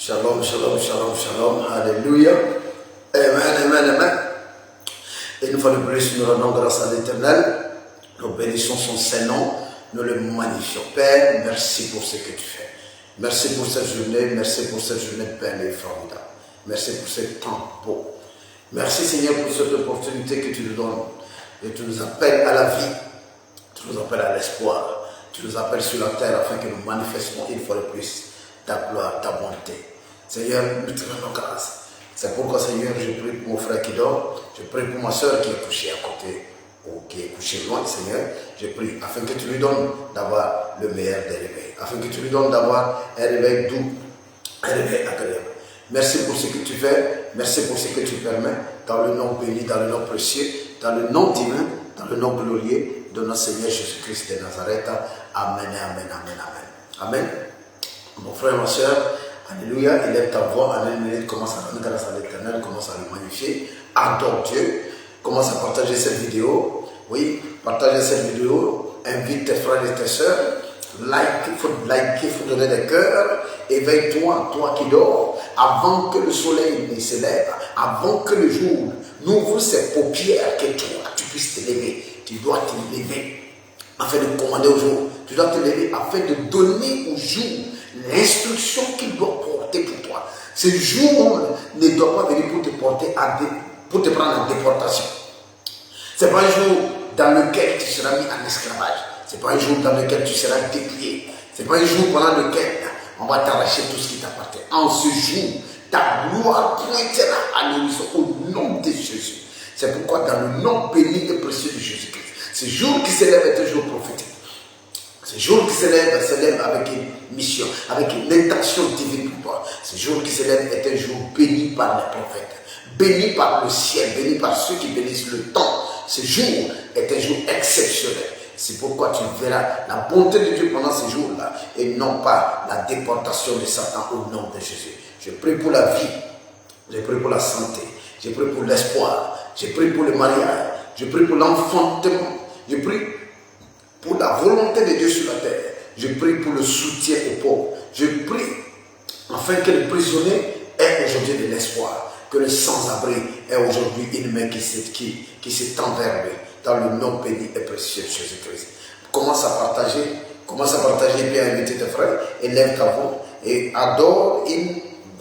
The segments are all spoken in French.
Shalom, shalom, shalom, shalom. Alléluia. Amen, amen, amen. Et une fois de plus, nous rendons grâce à l'Éternel. Nous bénissons son Saint-Nom. Nous le magnifions. Père, merci pour ce que tu fais. Merci pour cette journée. Merci pour cette journée belle et formidable. Merci pour ce temps beau. Merci Seigneur pour cette opportunité que tu nous donnes. Et tu nous appelles à la vie. Tu nous appelles à l'espoir. Tu nous appelles sur la terre afin que nous manifestions une fois de plus ta gloire, ta bonté. Seigneur, nous te rendons grâce. C'est pourquoi, Seigneur, je prie pour mon frère qui dort. Je prie pour ma soeur qui est couchée à côté ou qui est couchée loin, Seigneur. Je prie afin que tu lui donnes d'avoir le meilleur des réveils. Afin que tu lui donnes d'avoir un réveil doux, un réveil agréable. Merci pour ce que tu fais. Merci pour ce que tu permets. Dans le nom béni, dans le nom précieux, dans le nom divin, dans le nom glorieux de notre Seigneur Jésus-Christ de Nazareth. Amen, amen, amen, amen. Amen. Mon frère, ma soeur, alléluia, élève ta voix, alléluia, commence à rendre grâce à l'Éternel, commence à le magnifier, adore Dieu, commence à partager cette vidéo, oui, partager cette vidéo, invite tes frères et tes soeurs, il faut liker, il faut donner des cœurs, éveille-toi, toi qui dors, avant que le soleil ne se lève, avant que le jour n'ouvre ses paupières, que toi, tu puisses te lever, tu dois te lever, afin de commander au jour, tu dois te lever, afin de donner au jour l'instruction qu'il doit porter pour toi. Ce jour ne doit pas venir pour te porter pour te prendre en déportation. Ce n'est pas un jour dans lequel tu seras mis en esclavage. Ce n'est pas un jour dans lequel tu seras déplié. Ce n'est pas un jour pendant lequel on va t'arracher tout ce qui t'appartient. En ce jour, ta gloire pointera à l'horizon au nom de Jésus. C'est pourquoi dans le nom béni et précieux de Jésus-Christ, ce jour qui s'élève est un jour prophétique. Ce jour qui s'élève avec une mission, avec une intention divine pour toi. Ce jour qui s'élève est un jour béni par les prophètes, béni par le ciel, béni par ceux qui bénissent le temps. Ce jour est un jour exceptionnel. C'est pourquoi tu verras la bonté de Dieu pendant ce jour-là et non pas la déportation de Satan au nom de Jésus. Je prie pour la vie, je prie pour la santé, je prie pour l'espoir, je prie pour le mariage, je prie pour l'enfantement, je prie pour la volonté de Dieu sur la terre. Je prie pour le soutien aux pauvres. Je prie afin que le prisonnier ait aujourd'hui de l'espoir. Que le sans-abri ait aujourd'hui une main qui s'étend vers lui. Dans le nom béni et précieux de Jésus-Christ. Commence à partager bien inviter tes frères. Élève ta voix et adore,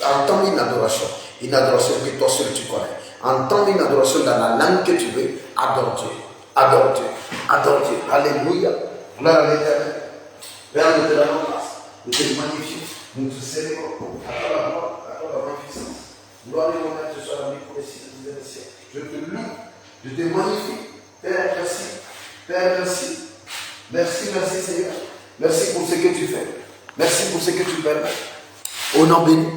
entends une adoration. Une adoration que toi seul tu connais. Entends une adoration dans la langue que tu veux. Adore Dieu. Adore Dieu, adore Dieu, alléluia, gloire à l'Éternel. Père, nous te donnons grâce, nous te magnifions, nous te célébrons, à toi la gloire, à toi la magnificence. Gloire et honneur te soit rendue pour les cieux des cieux. Je te loue, je te magnifie. Père, merci. Père, merci. Merci, merci Seigneur. Merci pour ce que tu fais. Merci pour ce que tu permets. Au nom béni,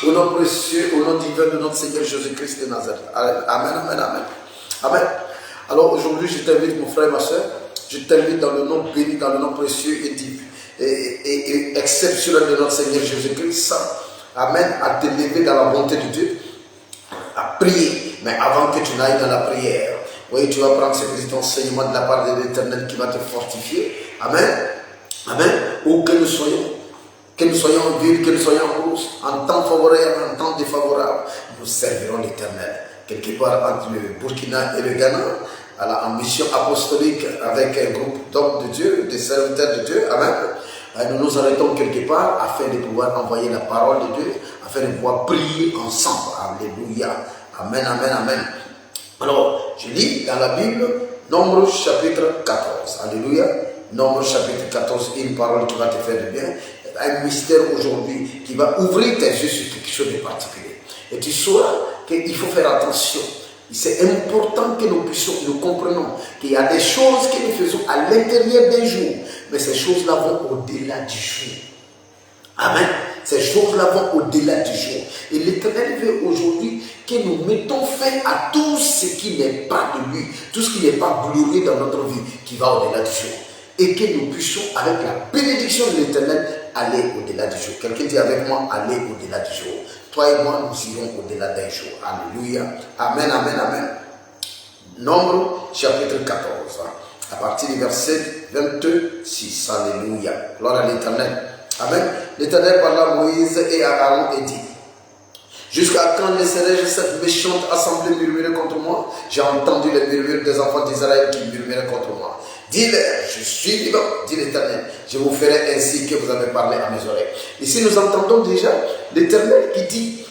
au nom précieux, au nom divin de notre Seigneur Jésus-Christ de Nazareth. Amen, amen, amen. Amen. Alors aujourd'hui, je t'invite, mon frère et ma soeur, je t'invite dans le nom béni, dans le nom précieux et exceptionnel de notre Seigneur Jésus-Christ. Amen, à te lever dans la bonté de Dieu, à prier. Mais avant que tu n'ailles dans la prière, oui, tu vas prendre ce petit enseignement de la part de l'Éternel qui va te fortifier. Amen. Amen. Où que nous soyons en ville, que nous soyons en course, en temps favorable, en temps défavorable, nous servirons l'Éternel. Quelque part entre le Burkina et le Ghana, en mission apostolique avec un groupe d'hommes de Dieu, des serviteurs de Dieu. Amen. Nous nous arrêtons quelque part afin de pouvoir envoyer la parole de Dieu, afin de pouvoir prier ensemble. Alléluia. Amen, amen, amen. Alors, je lis dans la Bible, Nombre chapitre 14. Alléluia. Nombre chapitre 14, une parole qui va te faire du bien. Un mystère aujourd'hui qui va ouvrir tes yeux sur quelque chose de particulier. Et tu sauras qu'il faut faire attention. C'est important que nous comprenions qu'il y a des choses que nous faisons à l'intérieur des jours, mais ces choses-là vont au-delà du jour. Amen. Ces choses-là vont au-delà du jour. Et l'Éternel veut aujourd'hui que nous mettons fin à tout ce qui n'est pas de lui, tout ce qui n'est pas glorieux dans notre vie, qui va au-delà du jour. Et que nous puissions, avec la bénédiction de l'Éternel, aller au-delà du jour. Quelqu'un dit avec moi, aller au-delà du jour. Toi et moi, nous irons au-delà d'un jour. Alléluia. Amen, amen, amen. Nombre chapitre 14. À partir du verset 26. Alléluia. Gloire à l'Éternel. Amen. L'Éternel parla à Moïse et à Aaron et dit, Jusqu'à quand laisserai-je cette méchante assemblée murmurer contre moi? J'ai entendu les murmures des enfants d'Israël qui murmuraient contre moi. Dis-leur, je suis vivant, dit l'Éternel. Je vous ferai ainsi que vous avez parlé à mes oreilles. Ici, nous entendons déjà l'Éternel qui dit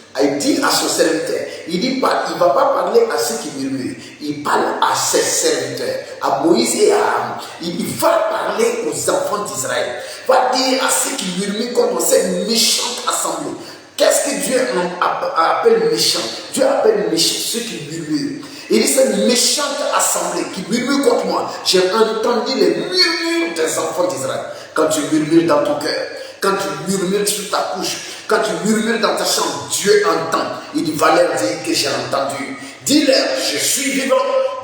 à son serviteur, il ne va pas parler à ceux qui murmurent, il parle à ses serviteurs, à Moïse et à Aaron. Il va parler aux enfants d'Israël, va dire à ceux qui murmurent contre cette méchante assemblée. Qu'est-ce que Dieu appelle méchant? Dieu appelle méchant ceux qui murmurent. Il dit cette méchante assemblée qui murmure contre moi. J'ai entendu les murmures des enfants d'Israël. Quand tu murmures dans ton cœur, quand tu murmures sur ta couche, quand tu murmures dans ta chambre, Dieu entend. Il dit, va leur dire que j'ai entendu. Dis-leur, je suis vivant.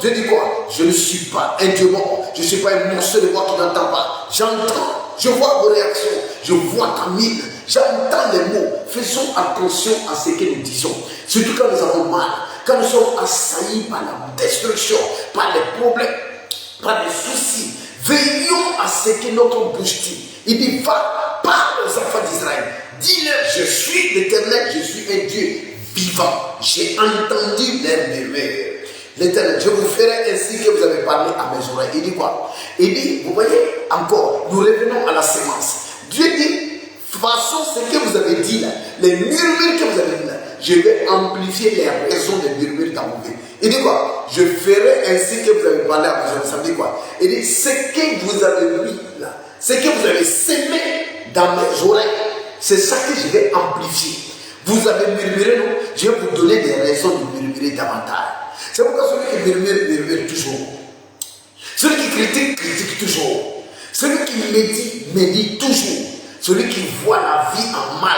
Dieu dit quoi? Je ne suis pas un Dieu mort. Je ne suis pas un morceau de voix qui n'entend pas. J'entends, je vois vos réactions, je vois ta mine, j'entends les mots. Faisons attention à ce que nous disons. Surtout quand nous avons mal, quand nous sommes assaillis par la destruction, par les problèmes, par les soucis. Veillons à ce que notre bouche dit. Il dit, va, parle aux enfants d'Israël. Dis-leur, je suis l'Éternel, je suis un Dieu vivant. J'ai entendu les murmures. L'Éternel, je vous ferai ainsi que vous avez parlé à mes oreilles. Il dit quoi? Il dit, vous voyez, encore, nous revenons à la sémence. Dieu dit, de toute façon, ce que vous avez dit là, les murmures que vous avez dit là, je vais amplifier les raisons des murmures dans vos vies. Il dit quoi? Je ferai ainsi que vous avez parlé à mes oreilles. Ça veut dire quoi? Il dit, ce que vous avez mis là, ce que vous avez sémé dans mes oreilles, c'est ça que je vais amplifier. Vous avez murmuré, non? Je vais vous donner des raisons de murmurer davantage. C'est pourquoi celui qui murmure, murmure toujours. Celui qui critique, critique toujours. Celui qui médite toujours. Celui qui voit la vie en mal,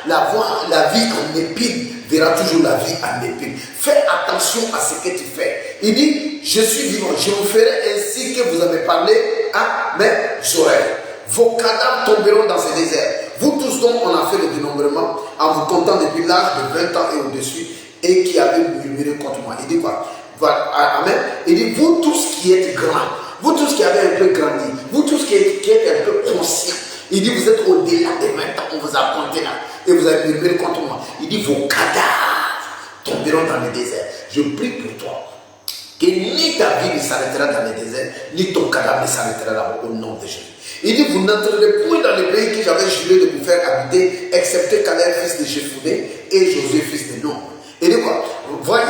la vie en épine, verra toujours la vie en épine. Fais attention à ce que tu fais. Il dit, je suis vivant, je vous ferai ainsi que vous avez parlé à mes oreilles. Vos cadavres tomberont dans ce désert. Vous tous dont on a fait le dénombrement, en vous comptant depuis l'âge de 20 ans et au-dessus, et qui avez murmuré contre moi. Il dit quoi? Voilà, amen. Il dit, vous tous qui êtes grands, vous tous qui avez un peu grandi, vous tous qui êtes un peu conscients, il dit, vous êtes au-delà des 20 ans, on vous a pointé là, et vous avez murmuré contre moi. Il dit, vos cadavres tomberont dans le désert. Je prie pour toi, que ni ta vie ne s'arrêtera dans le désert, ni ton cadavre ne s'arrêtera là au nom de Jésus. Il dit, vous n'entrerez point dans le pays que j'avais juré de vous faire habiter, excepté Caleb, fils de Jephunnée, et Josué, fils de Nun. Et de quoi? Voyez,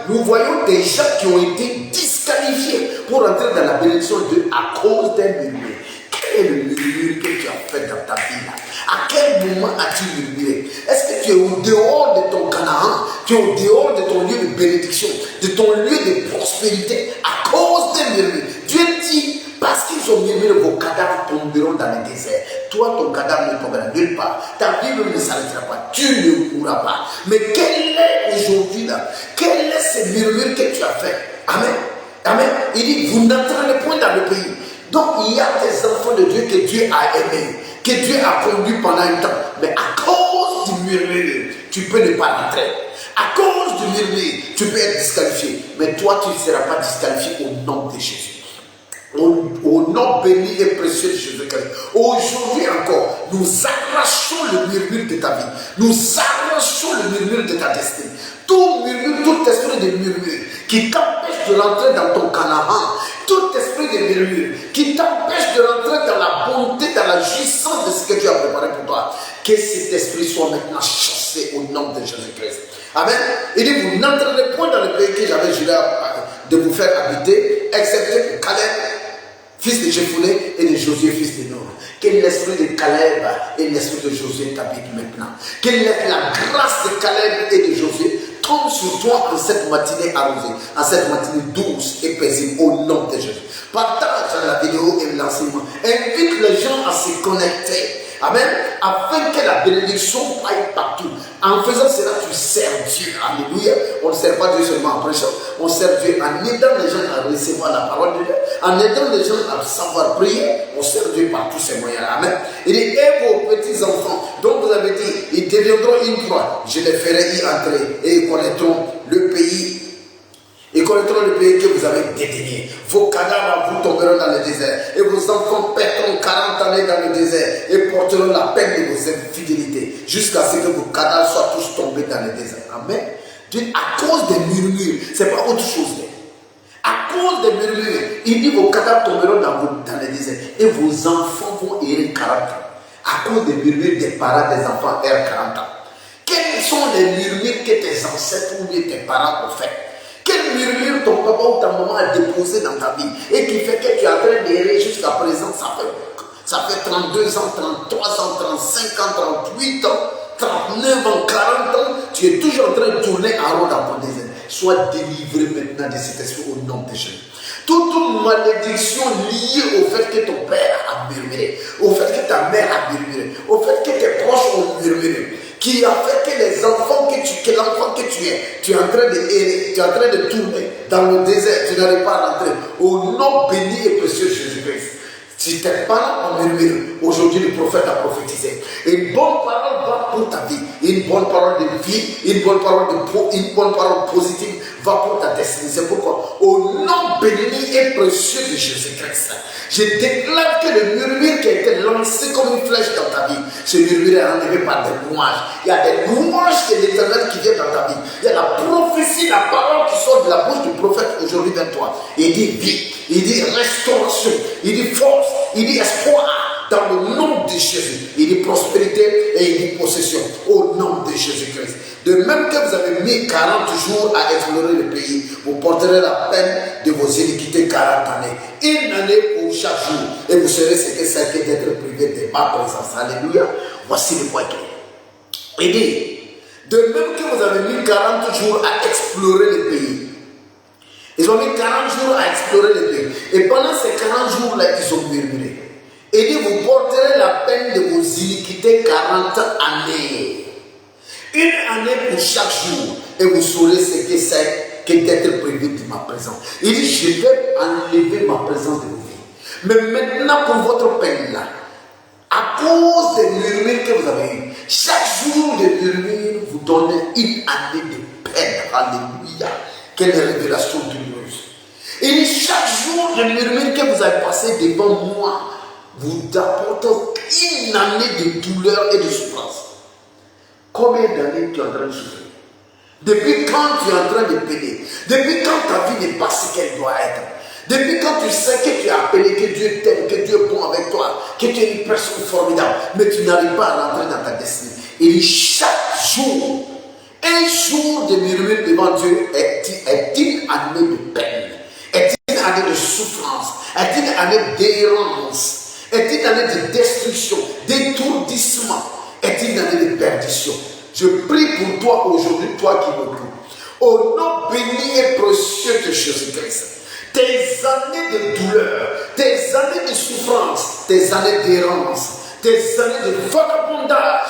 nous voyons des gens qui ont été disqualifiés pour entrer dans la bénédiction de Dieu à cause d'un murmure. Quel est le murmure que tu as fait dans ta vie là? À quel moment as-tu murmuré? Est-ce que tu es au dehors de ton Canaan? Tu es au dehors de ton lieu de bénédiction, de ton lieu de prospérité à cause d'un murmure? Dieu dit, parce qu'ils ont murmuré, vos cadavres tomberont dans le désert. Toi, ton cadavre ne tombera nulle part. Ta vie même ne s'arrêtera pas. Tu ne mourras pas. Mais quel est aujourd'hui là? Quel est ce murmure que tu as fait? Amen. Amen. Il dit, vous n'entrerez point dans le pays. Donc, il y a des enfants de Dieu que Dieu a aimés, que Dieu a conduits pendant un temps. Mais à cause du murmure, tu peux ne pas rentrer. À cause du murmure, tu peux être disqualifié. Mais toi, tu ne seras pas disqualifié au nom de Jésus. Au nom béni et précieux de Jésus-Christ. Aujourd'hui encore, nous arrachons le murmure de ta vie. Nous arrachons le murmure de ta destinée. Tout murmure, tout esprit de murmure qui t'empêche de rentrer dans ton Canaan, tout esprit de murmure qui t'empêche de rentrer dans la bonté, dans la jouissance de ce que Dieu a préparé pour toi, que cet esprit soit maintenant chassé au nom de Jésus-Christ. Amen. Il dit, vous n'entrerez point dans le pays que j'avais juré de vous faire habiter, excepté pour Caleb, fils de Jephunnée, et de Josué, fils de Nun. Que l'esprit de Caleb et l'esprit de Josué t'habitent maintenant. Que la grâce de Caleb et de Josué tombe sur toi en cette matinée arrosée, en cette matinée douce et paisible, au nom de Jésus. Partage la vidéo et l'enseignement. Invite les gens à se connecter. Amen. Afin que la bénédiction aille partout. En faisant cela, tu sers Dieu. Alléluia. On ne sert pas Dieu seulement en prêchant. On sert Dieu en aidant les gens à recevoir la parole de Dieu. En aidant les gens à savoir prier. On sert Dieu par tous ces moyens. Amen. Il dit, et vos petits enfants, dont vous avez dit, ils deviendront une proie. Je les ferai y entrer et ils connaîtront le pays. Ils connaîtront le pays que vous avez dédaigné. Vos cadavres vous tomberont dans le désert. Et vos enfants pèteront 40 années dans le désert. Et porteront la peine de vos infidélités. Jusqu'à ce que vos cadavres soient tous tombés tombés dans le désert. Amen. À cause des murmures, c'est pas autre chose. À cause des murmures, il dit vos cadavres tomberont dans le désert et vos enfants vont errer 40 ans. À cause des murmures des parents des enfants errent 40 ans. Quels sont les murmures que tes ancêtres ou tes parents ont fait? Quel murmure ton papa ou ta maman a déposé dans ta vie et qui fait que tu es en train d'errer jusqu'à présent? Ça fait 32 ans, 33 ans, 35 ans, 38 ans, 39 ans, 40 ans. Tu es toujours en train de tourner en rond dans ton désert. Sois délivré maintenant de cet esprit au nom de Jésus. Toute malédiction liée au fait que ton père a murmuré, au fait que ta mère a murmuré, au fait que tes proches ont murmuré, qui a fait que les enfants que l'enfant que tu es en train de errer, tu es en train de tourner dans le désert, tu n'arrives pas à rentrer. Au nom béni et précieux de Jésus-Christ. Si tes parents ont murmuré, aujourd'hui le prophète a prophétisé. Une bonne parole va pour ta vie, une bonne parole de vie, une bonne parole positive va pour ta destinée. C'est pourquoi, au nom béni et précieux de Jésus-Christ, je déclare que le murmure qui a été lancé comme une flèche dans ta vie, ce murmure est enlevé par des louanges. Il y a des louanges de l'Éternel qui viennent dans ta vie. Il y a la prophétie, la parole qui sort de la bouche du prophète aujourd'hui vers toi. Il dit vie, il dit restauration, il dit force, il dit espoir. Dans le nom de Jésus, il dit prospérité et il dit possession. Au nom de Jésus-Christ. De même que vous avez mis 40 jours à explorer le pays, vous porterez la peine de vos iniquités 40 années. Une année pour chaque jour. Et vous serez ce que c'est que d'être privé de ma présence. Alléluia. Voici le point clé. Il dit, de même que vous avez mis 40 jours à explorer le pays. Ils ont mis 40 jours à explorer le pays. Et pendant ces 40 jours-là, ils ont murmuré. Il dit, vous porterez la peine de vos iniquités 40 années. Une année pour chaque jour. Et vous saurez ce que c'est que d'être privé de ma présence. Il dit, je vais enlever ma présence de vos vies. Mais maintenant, pour votre peine-là, à cause des murmures que vous avez eu, chaque jour de murmures vous donne une année de peine. Alléluia. Quelle révélation douloureuse. Il dit, chaque jour de murmures que vous avez passé devant moi, vous apporte une année de douleur et de souffrance. Combien d'années tu es en train de souffrir? Depuis quand tu es en train de peiner? Depuis quand ta vie n'est pas ce qu'elle doit être? Depuis quand tu sais que tu es appelé, que Dieu t'aime, que Dieu est bon avec toi, que tu es une personne formidable, mais tu n'arrives pas à rentrer dans ta destinée. Il dit chaque jour, un jour de murmure devant Dieu est une année de peine, est une année de souffrance, est une année d'errance, est une année de destruction, d'étourdissement, est une année de perdition. Je prie pour toi aujourd'hui, toi qui me pries. Au nom béni et précieux de Jésus-Christ, tes années de douleur, tes années de souffrance, tes années d'errance, tes années de vagabondage,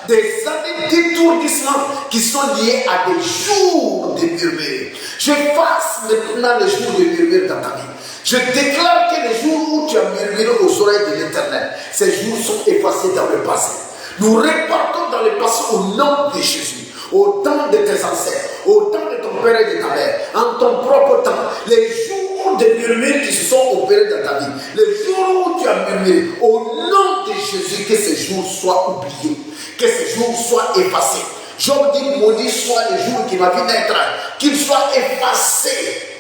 des années d'étourdissement qui sont liées à des jours de murmure. Je passe maintenant les jours de murmure dans ta vie. Je déclare que les jours où tu as murmuré aux oreilles de l'Éternel, ces jours sont effacés dans le passé. Nous repartons dans le passé au nom de Jésus. Au temps de tes ancêtres, au temps de ton père et de ta mère, en ton propre temps, les jours de murmure qui se sont opérés dans ta vie, les jours où tu as murmuré, au nom de Jésus, que ces jours soient oubliés, que ces jours soient effacés. Job dit, maudit soit le jour qui m'a vu naître, qu'il soit effacé.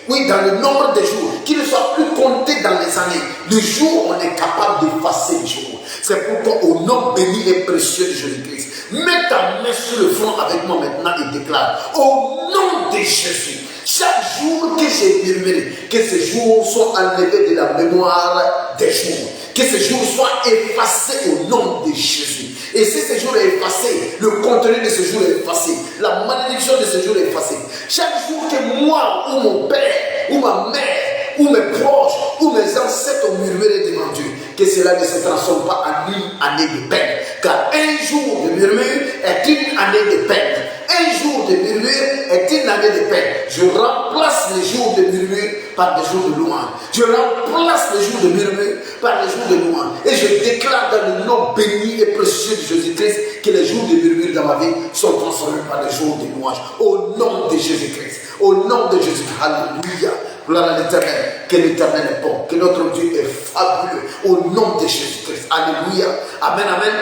Oui, dans le nombre des jours, qu'il ne soit plus compté dans les années. Le jour, on est capable d'effacer les jours. C'est pourquoi, au nom béni et précieux de Jésus-Christ, mets ta main sur le front avec moi maintenant et déclare, au nom de Jésus, chaque jour que j'ai murmuré, que ces jours soient enlevés de la mémoire des jours, que ces jours soient effacés au nom de Jésus. Et si ce jour est effacé, le contenu de ce jour est effacé, la malédiction de ce jour est effacée. Chaque jour que moi, ou mon père, ou ma mère, ou mes proches, ou mes ancêtres ont murmuré devant Dieu, que cela ne se transforme pas en une année de peine. Car un jour de murmure est une année de peine. Un jour de murmure est une année de peine. Je remplace les jours de murmure par des jours de louange. Je remplace les jours de murmure par des jours de louange. Et je déclare dans le nom béni et précieux de Jésus-Christ que les jours de murmure dans ma vie sont transformés par des jours de louange. Au nom de Jésus-Christ. Au nom de Jésus. Alléluia. Gloire à l'Éternel. Que l'Éternel est bon. Que notre Dieu est fabuleux. Au nom de Jésus-Christ. Alléluia. Amen, amen.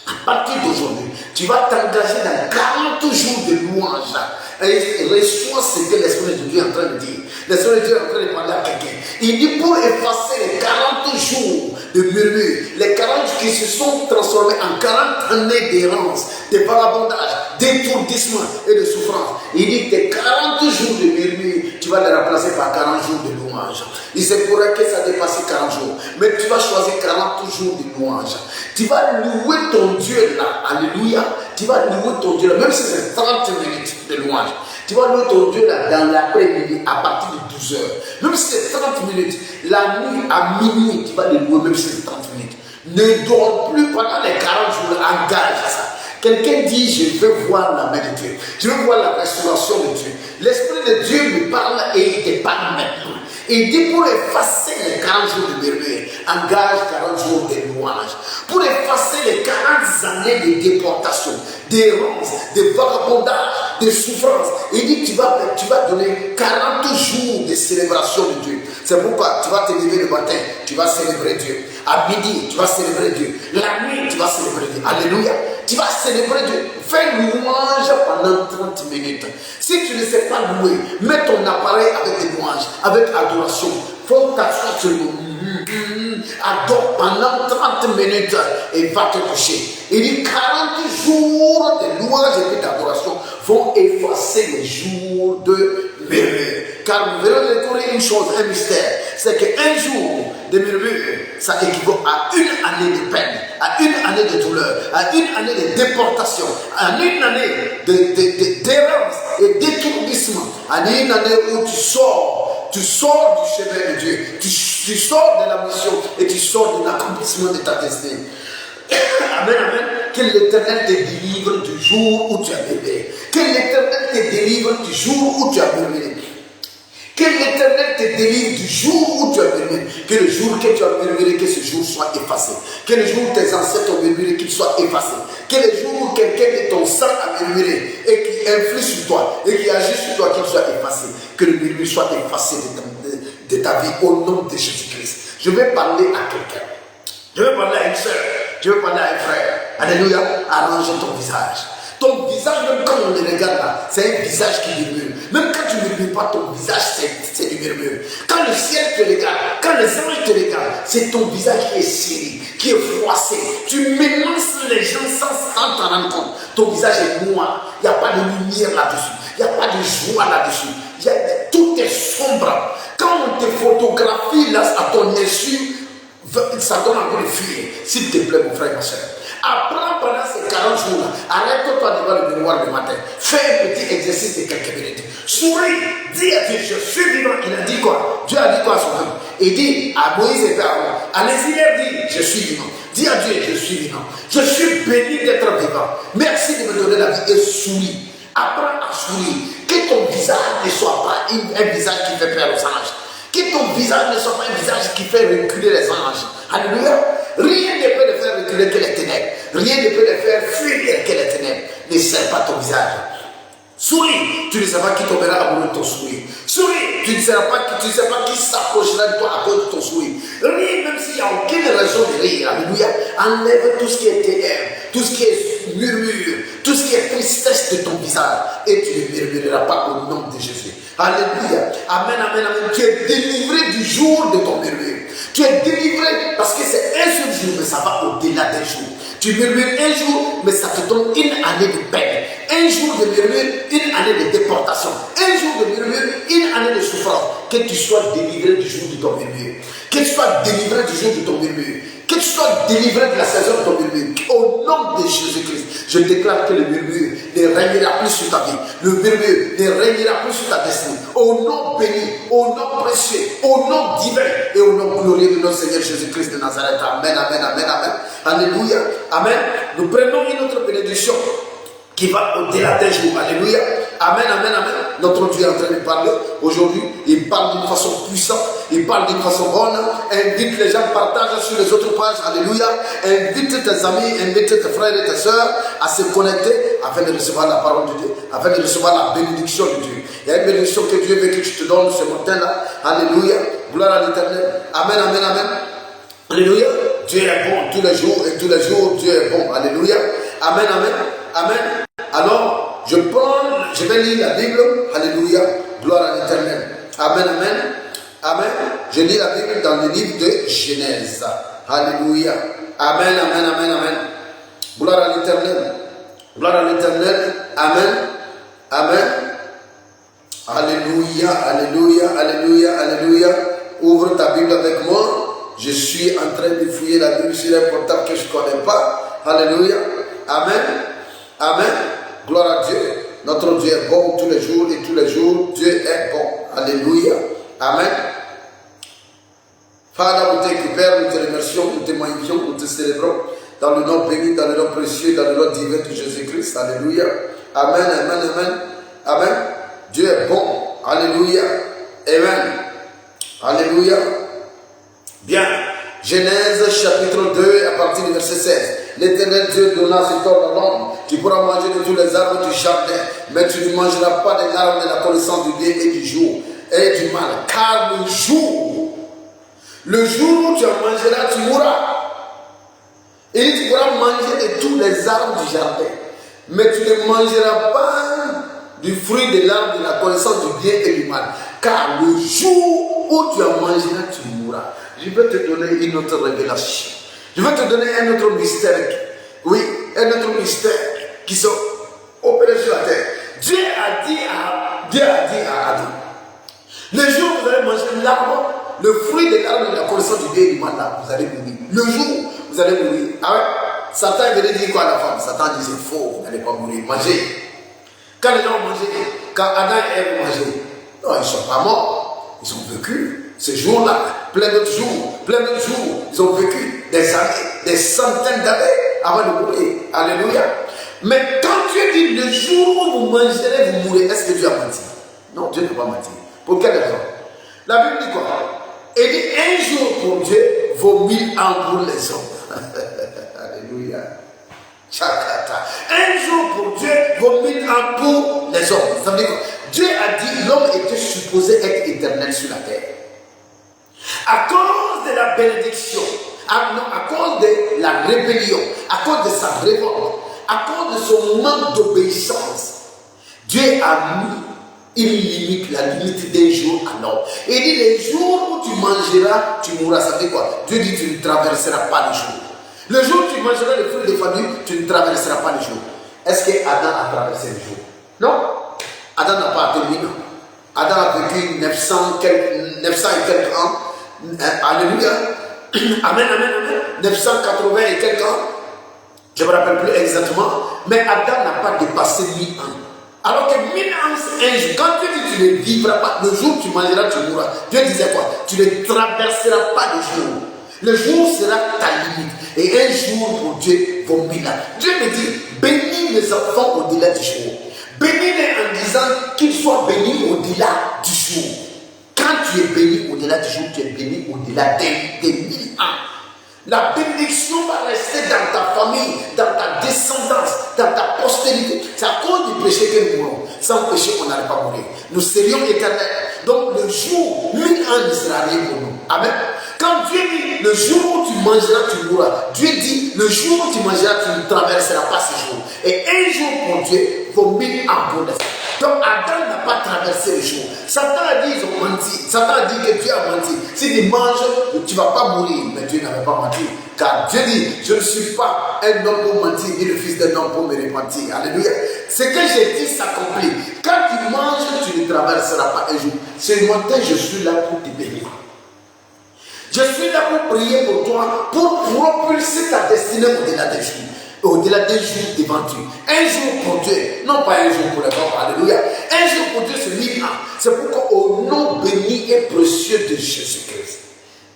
À partir d'aujourd'hui, tu vas t'engager dans 40 jours de louange. Et reçois ce que l'Esprit de Dieu est en train de dire. L'Esprit de Dieu est en train de parler à quelqu'un. Il dit pour effacer les 40 jours de murmure, les 40 qui se sont transformés en 40 années d'errance, de vagabondage, d'étourdissement et de souffrance. Il dit que 40 jours de murmure, tu vas les remplacer par 40 jours de louange. Il se pourrait que ça dépasse 40 jours, mais tu vas choisir 40 jours de louange. Tu vas louer ton Dieu là, alléluia. Tu vas louer ton Dieu là, même si c'est 30 minutes de louange. Tu vas louer ton Dieu là dans l'après-midi à partir de 12 heures. Même si c'est 30 minutes, la nuit à minuit, tu vas les louer même si c'est 30 minutes. Ne dors plus pendant les 40 jours, engage ça. Quelqu'un dit, je veux voir la main de Dieu. Je veux voir la restauration de Dieu. L'Esprit de Dieu me parle et il te parle maintenant. Il dit pour effacer les 40 jours de murmure, engage 40 jours de louange. Pour effacer les 40 années de déportation, d'errance, de vagabondage, de souffrance. Il dit tu vas donner 40 jours de célébration de Dieu. C'est pourquoi tu vas te lever le matin, tu vas célébrer Dieu. À midi, tu vas célébrer Dieu. La nuit, tu vas célébrer Dieu. Alléluia. Tu vas célébrer Dieu. Fais louange pendant 30 minutes. Si tu ne sais pas louer, mets ton appareil avec des louanges, avec adoration. Faut t'asseoir sur le adore pendant 30 minutes et va te coucher. Il dit 40 jours de louange et d'adoration vont effacer les jours de murmure. Car nous verrons découvrir une chose, un mystère. C'est qu'un jour de murmure, ça équivaut à une année de peine, à une année de douleur, à une année de déportation, à une année d'errance et d'étourdissement, à une année où tu sors du chemin de Dieu, tu sors de la mission et tu sors de l'accomplissement de ta destinée. Amen, amen. Que l'Éternel te délivre du jour où tu as murmuré. Que l'Éternel te délivre du jour où tu as murmuré. Que l'Éternel te délivre du jour où tu as murmuré. Que le jour que tu as murmuré, que ce jour soit effacé. Que le jour où tes ancêtres ont murmuré, qu'il soit effacé. Que le jour où quelqu'un de ton sang a murmuré et qui influe sur toi et qui agit sur toi, qu'il soit effacé. Que le murmure soit effacé de ta vie au nom de Jésus-Christ. Je vais parler à quelqu'un. Je vais parler à une soeur. Je veux parler à un frère. Alléluia. Arrange ton visage. Ton visage, même quand on le regarde là, c'est un visage qui murmure. Même quand tu ne murmures pas, ton visage, c'est du murmure. Quand le ciel te regarde, quand les anges te regardent, c'est ton visage qui est serré, qui est froissé. Tu menaces les gens sans t'en rendre compte. Ton visage est noir. Il n'y a pas de lumière là-dessus. Il n'y a pas de joie là-dessus. Tout est sombre. Quand on te photographie là, à ton insu, ça donne envie de fuir. S'il te plaît, mon frère et ma soeur. Apprends pendant ces 40 jours, arrête-toi devant le miroir le matin. Fais un petit exercice de quelques minutes. Souris, dis à Dieu, je suis vivant. Il a dit quoi? Dieu a dit quoi à son homme? Il dit à Moïse et à Aaron, allez-y, dit, je suis vivant. Dis à Dieu, je suis vivant. Je suis béni d'être vivant. Merci de me donner la vie et souris. Apprends à sourire. Que ton visage ne soit pas un visage qui fait peur aux anges. Que ton visage ne soit pas un visage qui fait reculer les anges. Alléluia. Rien ne peut le faire reculer que les ténèbres. Rien ne peut le faire fuir que les ténèbres. Ne serre pas ton visage. Souris. Tu ne sais pas qui tombera amoureux de ton sourire. Souris. Tu ne sais pas qui s'approchera de toi à cause de ton sourire. Ris, même s'il n'y a aucune raison de rire. Alléluia. Enlève tout ce qui est ténèbres, tout ce qui est murmure, tout ce qui est tristesse de ton visage. Et tu ne murmureras pas au nom de Jésus. Alléluia. Amen, amen, amen. Tu es délivré du jour de ton murmure. Tu es délivré parce que c'est un seul jour, mais ça va au-delà d'un jour. Tu murmures un jour, mais ça te donne une année de peine. Un jour de murmure, une année de déportation. Un jour de murmure, une année de souffrance. Que tu sois délivré du jour de ton murmure. Que tu sois délivré du jour de ton murmure. Que tu sois délivré de la saison de ton murmure. Au nom de Jésus-Christ, je déclare que le murmure ne régnera plus sur ta vie. Le murmure ne régnera plus sur ta destinée. Au nom béni, au nom précieux, au nom divin et au nom glorieux de notre Seigneur Jésus-Christ de Nazareth. Amen, amen, amen, amen. Alléluia. Amen. Nous prenons une autre bénédiction qui va au-delà d'un jour. Alléluia. Amen, amen, amen. Notre Dieu est en train de parler aujourd'hui. Il parle d'une façon puissante. Il parle d'une façon bonne. Invite les gens, partage sur les autres pages. Alléluia. Invite tes amis, invite tes frères et tes soeurs à se connecter afin de recevoir la parole de Dieu, afin de recevoir la bénédiction de Dieu. Il y a une bénédiction que Dieu veut que tu te donnes ce matin-là. Alléluia. Gloire à l'Éternel. Amen, amen, amen. Alléluia. Dieu est bon tous les jours et tous les jours Dieu est bon. Alléluia. Amen, amen, amen. Alors, je vais lire la Bible. Alléluia. Gloire à l'Éternel. Amen, amen. Amen. Je lis la Bible dans le livre de Genèse. Alléluia. Amen, amen, amen, amen. Gloire à l'Éternel. Gloire à l'Éternel. Amen. Amen. Alléluia, alléluia, alléluia, alléluia. Ouvre ta Bible avec moi. Je suis en train de fouiller la Bible sur un portable que je ne connais pas. Alléluia. Amen. Amen. Gloire à Dieu. Notre Dieu est bon tous les jours et tous les jours, Dieu est bon. Alléluia. Amen. Father, nous te Père, nous te remercions, nous te magnifions, nous te célébrons dans le nom béni, dans le nom précieux, dans le nom divin de Jésus-Christ. Alléluia. Amen, amen, amen. Amen. Dieu est bon. Alléluia. Amen. Alléluia. Bien. Genèse chapitre 2 à partir du verset 16. L'Éternel Dieu donna cet ordre à l'homme: tu pourras manger de tous les arbres du jardin, mais tu ne mangeras pas de l'arbre de la connaissance du bien et du jour et du mal. Car le jour où tu en mangeras, tu mourras. Et tu pourras manger de tous les arbres du jardin, mais tu ne mangeras pas du fruit de l'arbre de la connaissance du bien et du mal. Car le jour où tu en mangeras, tu mourras. Je vais te donner une autre révélation. Je vais te donner un autre mystère. Oui, un autre mystère qui sont opérés sur la terre. Dieu a dit à Adam: le jour où vous allez manger l'arbre, le fruit de l'arbre de la connaissance du bien et du mal, là, vous allez mourir. Le jour où vous allez mourir. Ah ouais? Satan venait dire quoi à la femme? Satan disait: faux, vous n'allez pas mourir. Mangez. Quand les gens ont mangé, quand Adam et Ève ont mangé, non, ils ne sont pas morts. Ils ont vécu ce jour-là, plein d'autres jours, ils ont vécu des années, des centaines d'années avant de mourir. Alléluia. Mais quand Dieu dit le jour où vous mangerez, vous mourrez, est-ce que Dieu a menti? Non, Dieu n'a pas menti. Pour quelle raison? La Bible dit quoi? Il dit: un jour pour Dieu vaut 1000 ans pour les hommes. Alléluia. Chakata. Un jour pour Dieu vaut 1000 ans pour les hommes. Ça veut dire quoi? Dieu a dit l'homme était supposé être éternel sur la terre. À cause de la bénédiction, à cause de la rébellion, à cause de sa révolte, à cause de son manque d'obéissance, Dieu a mis une limite, la limite d'un jour à l'autre. Il dit: les jours où tu mangeras, tu mourras. Ça veut dire quoi? Dieu dit: tu ne traverseras pas les jours. Le jour où tu mangeras le fruit des familles, tu ne traverseras pas les jours. Est-ce que Adam a traversé les jours? Non. Adam n'a pas atteint 1000 ans. Adam a vécu 900 et quelques ans. Alléluia. Amen, amen, amen. 980 et quelques ans. Je ne me rappelle plus exactement. Mais Adam n'a pas dépassé 1000 ans. Alors que 1000 ans, c'est un jour. Quand Dieu dit: tu ne vivras pas, le jour où tu mangeras, tu mourras. Dieu disait quoi? Tu ne traverseras pas le jour. Le jour sera ta limite. Et un jour pour Dieu vaut 1000 ans. Dieu me dit: bénis les enfants au-delà du jour. Bénis-les en disant qu'ils soient bénis au-delà du jour. Quand tu es béni au-delà du jour, tu es béni au-delà des 1000 ans. La bénédiction va rester dans ta famille, dans ta descendance, dans ta postérité. C'est à cause du péché que nous mourons. Sans péché, on n'allait pas mourir. Nous serions éternels. Donc le jour, 1000 ans ne sera rien pour nous. Amen. Quand Dieu dit: le jour où tu mangeras, tu mourras. Dieu dit: le jour où tu mangeras, tu ne traverseras pas ce jour. Et un jour pour Dieu vaut 1000 ans pour les hommes. Donc Adam n'a pas traversé le jour. Satan a dit: ils ont menti. Satan a dit que Dieu a menti. Si tu manges, tu ne vas pas mourir. Mais Dieu n'avait pas menti. Car Dieu dit: je ne suis pas un homme pour mentir, ni le fils d'un homme pour me repentir. Alléluia. Ce que j'ai dit s'accomplit. Quand tu manges, tu ne traverseras pas un jour. Ce matin, je suis là pour te bénir. Je suis là pour prier pour toi, pour propulser ta destinée au-delà des jours. Au-delà des jours devant Dieu. Un jour pour Dieu, non pas un jour pour les hommes. Alléluia. Un jour pour Dieu, c'est 1000 ans. C'est pourquoi au nom béni et précieux de Jésus-Christ,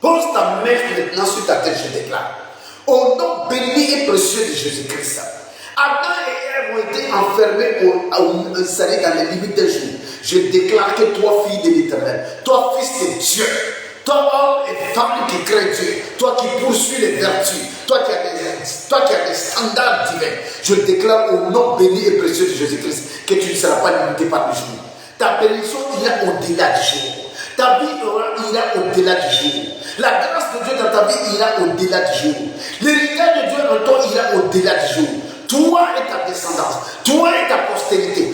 pose ta main maintenant sur ta tête, je déclare. Au nom béni et précieux de Jésus-Christ, Adam et Ève ont été enfermés dans les limites des jours. Je déclare que toi, fille de l'Éternel, toi, fils de Dieu, toi, homme et femme qui craint Dieu, toi qui poursuis les vertus, toi qui as des standards divins, je déclare au nom béni et précieux de Jésus-Christ que tu ne seras pas limité par le jour. Ta bénédiction ira au-delà du jour. Ta vie ira au-delà du jour. La grâce de Dieu dans ta vie ira au-delà du jour. L'héritage de Dieu en toi ira au-delà du jour. Toi et ta descendance, toi et ta postérité,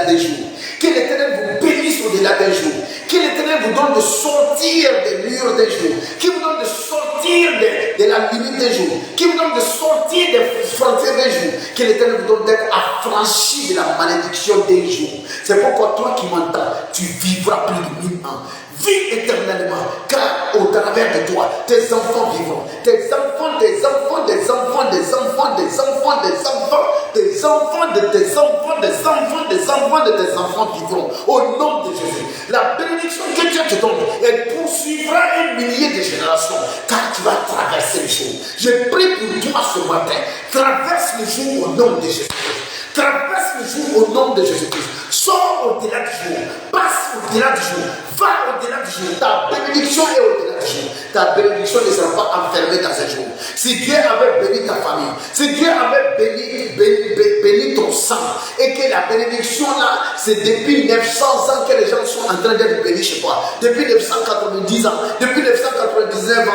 au-delà des jours. Que l'Éternel vous bénisse au-delà des jours. Que l'Éternel vous donne de sortir des murs des jours. Qu'il vous donne de sortir de la limite des jours. Qu'il vous donne de sortir des frontières des jours. Que l'Éternel vous donne d'être affranchi de la malédiction des jours. C'est pourquoi toi qui m'entends, tu vivras plus de 1000 ans. Vis éternellement, car au travers de toi, tes enfants vivront. Tes enfants, des enfants, des enfants, des enfants, des enfants, des enfants, des enfants de tes enfants, des enfants, des enfants de tes enfants vivront. Au nom de Jésus. La bénédiction que Dieu te donne, elle poursuivra un millier de générations, car tu vas traverser le jour. Je prie pour toi ce matin. Traverse le jour au nom de Jésus. Traverse le jour au nom de Jésus-Christ. Sors au-delà du jour. Passe au-delà du jour. Va au-delà du jour. Ta bénédiction est au-delà du jour. Ta bénédiction ne sera pas enfermée dans un jour. Si Dieu avait béni ta famille, si Dieu avait béni ton sang, et que la bénédiction là, c'est depuis 900 ans que les gens sont en train d'être bénis chez toi. Depuis 990 ans, depuis 999 ans.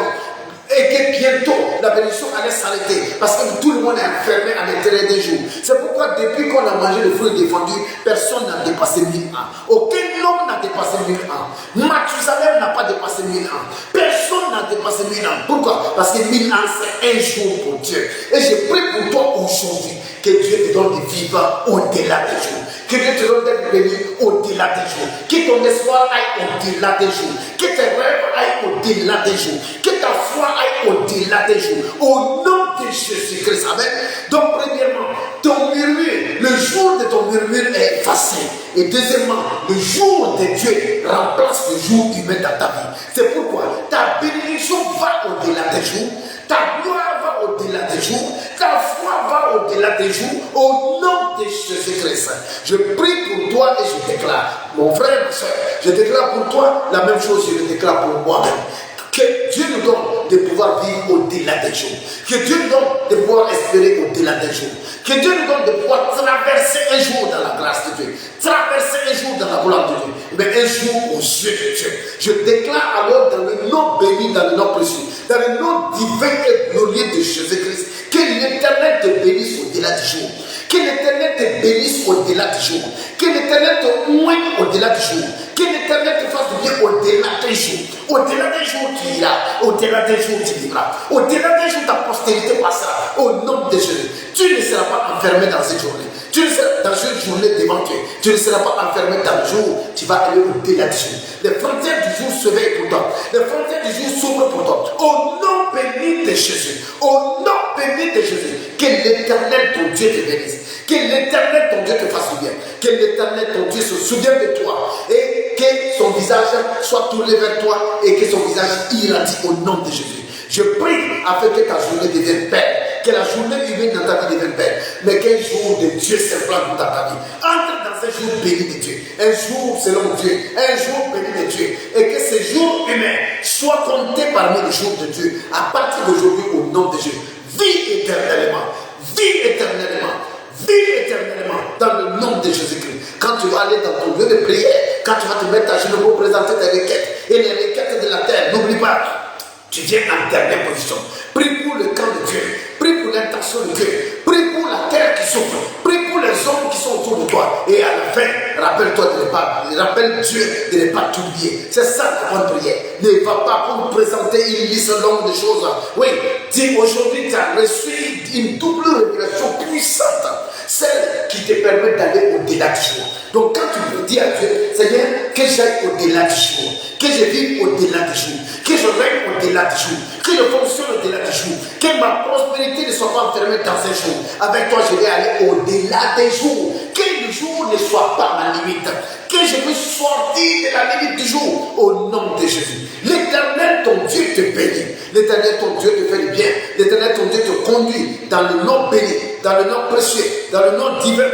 Et que bientôt la bénédiction allait s'arrêter parce que tout le monde est enfermé à l'intérieur des jours. C'est pourquoi depuis qu'on a mangé le fruit défendu, personne n'a dépassé 1000 ans. Aucun homme n'a dépassé 1000 ans. Mathusalem n'a pas dépassé 1000 ans. Personne n'a dépassé 1000 ans. Pourquoi? Parce que 1000 ans c'est un jour pour Dieu. Et je prie pour toi aujourd'hui que Dieu te donne de vivre au-delà des jours. Que Dieu te donne d'être béni au-delà des jours. Que ton espoir aille au-delà des jours. Que tes rêves aillent au-delà des jours. Que ta foi aille au-delà des jours. Au nom de Jésus-Christ. Amen. Donc, premièrement, ton murmure, le jour de ton murmure est effacé. Et deuxièmement, le jour de Dieu remplace le jour humain dans ta vie. C'est pourquoi ta bénédiction va au-delà des jours. Ta gloire va au-delà des jours. Ta foi va au-delà des jours. Au nom de Jésus-Christ. Je prie pour toi et je déclare, mon frère, ma soeur, je déclare pour toi la même chose, je le déclare pour moi-même. Que Dieu nous donne de pouvoir vivre au-delà des jours. Que Dieu nous donne de pouvoir espérer au-delà des jours. Que Dieu nous donne de pouvoir traverser un jour dans la grâce de Dieu. Traverser un jour dans la gloire de Dieu. Mais un jour aux yeux de Dieu. Je déclare alors dans le nom béni, dans le nom précieux, dans le nom divin et glorieux de Jésus-Christ, que l'Éternel te bénisse au-delà du jour. Que l'Éternel te bénisse au-delà du jour. Que l'Éternel te oigne au-delà du jour. Que l'Éternel te fasse du bien au-delà des jours. Au-delà des jours, tu iras. Au-delà des jours, tu vivras. Au-delà des jours, ta postérité passera. Au nom de Jésus. Tu ne seras pas enfermé dans cette journée. Tu ne seras dans une journée devant Dieu. Tu ne seras pas enfermé dans le jour. Tu vas aller au-delà du jour. Les frontières du jour se veillent pour toi. Les frontières du jour s'ouvrent pour toi. Au nom béni de Jésus. Au nom béni de Jésus. Que l'Éternel, ton Dieu, te bénisse. Que l'Éternel, ton Dieu, te fasse du bien. Que l'Éternel, ton Dieu, se souvienne de toi. Et que son visage soit tourné vers toi. Et que son visage irradie au nom de Jésus. Je prie afin que ta journée devienne belle. Que la journée humaine dans ta vie devienne belle. Mais qu'un jour de Dieu s'implante dans ta vie. Entre dans ce jour béni de Dieu. Un jour selon Dieu. Un jour béni de Dieu. Et que ce jour humain soit compté parmi les jours de Dieu. À partir d'aujourd'hui, au nom de Dieu. Vis éternellement. Vis éternellement. Vis éternellement dans le nom de Jésus-Christ. Quand tu vas aller dans ton lieu de prière, quand tu vas te mettre à genoux pour présenter tes requêtes, et les requêtes de la terre, n'oublie pas, tu viens en dernière position. Prie pour le camp de Dieu. Prie pour l'intention de Dieu. Prie pour la terre qui souffre. Prie pour les hommes qui sont autour de toi. Et à la fin, rappelle-toi de ne pas, rappelle Dieu de ne pas t'oublier. C'est ça la bonne prière. Ne va pas pour présenter une liste longue de choses. Oui, dis aujourd'hui, tu as reçu une double révélation puissante. Celle qui te permet d'aller au-delà du jour. Donc quand tu dis à Dieu, Seigneur, que j'aille au-delà du jour, que je vive au-delà du jour, que je règne au-delà du jour, que je fonctionne au-delà du jour, que ma prospérité ne soit pas enfermée dans un jour. Avec toi, je vais aller au-delà des jours. Que le jour ne soit pas ma limite. Que je puisse sortir de la limite du jour. Au nom de Jésus. L'Éternel, ton Dieu, te bénit. L'Éternel, ton Dieu, te fait du bien. L'Éternel, ton Dieu, te conduit dans le nom béni, dans le nom précieux, dans le nom divin.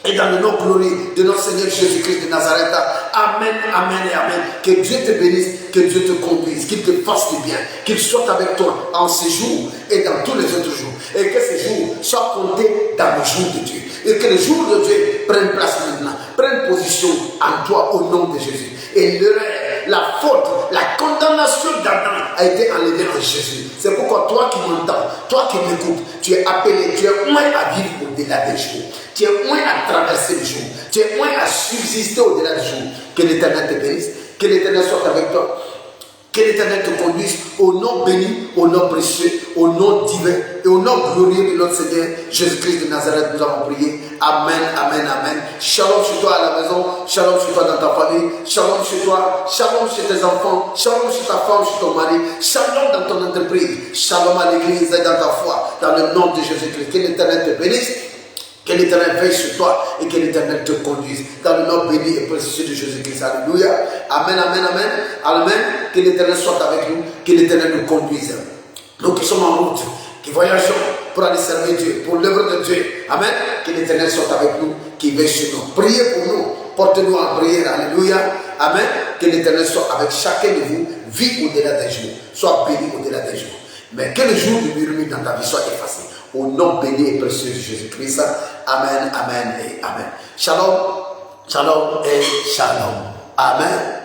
Et dans le nom glorieux de notre Seigneur Jésus-Christ de Nazareth. Amen, amen et amen. Que Dieu te bénisse, que Dieu te conduise, qu'il te fasse du bien, qu'il soit avec toi en ces jours et dans tous les autres jours. Et que ces jours soient comptés dans le jour de Dieu. Et que le jour de Dieu prenne place maintenant, prenne position en toi au nom de Jésus. Et l'erreur, la faute, la condamnation d'Adam a été enlevée en Jésus. C'est pourquoi toi qui m'entends, toi qui m'écoutes, tu es appelé, tu es moins à vivre au-delà des jours. Tu es moins à traverser le jour. Tu es moins à subsister au-delà du jour. Que l'Éternel te bénisse. Que l'Éternel soit avec toi. Que l'Éternel te conduise au nom béni, au nom précieux, au nom divin et au nom glorieux de notre Seigneur Jésus-Christ de Nazareth. Nous avons prié. Amen, amen, amen. Shalom chez toi à la maison, shalom chez toi dans ta famille, shalom chez toi, shalom chez tes enfants, shalom chez ta femme, chez ton mari, shalom dans ton entreprise, shalom à l'église et dans ta foi, dans le nom de Jésus-Christ. Que l'Éternel te bénisse. Que l'Éternel veille sur toi et que l'Éternel te conduise dans le nom béni et précieux de Jésus-Christ. Alléluia. Amen, amen, amen. Amen. Que l'Éternel soit avec nous, que l'Éternel nous conduise. Nous qui sommes en route, qui voyageons pour aller servir Dieu, pour l'œuvre de Dieu. Amen. Que l'Éternel soit avec nous, qui veille sur nous. Priez pour nous. Portez-nous en prière. Alléluia. Amen. Que l'Éternel soit avec chacun de vous. Vis au-delà des jours. Sois béni au-delà des jours. Mais que le jour du murmure dans ta vie soit effacé. Au nom béni et précieux de Jésus-Christ. Amen, amen et amen. Shalom, shalom et shalom. Amen.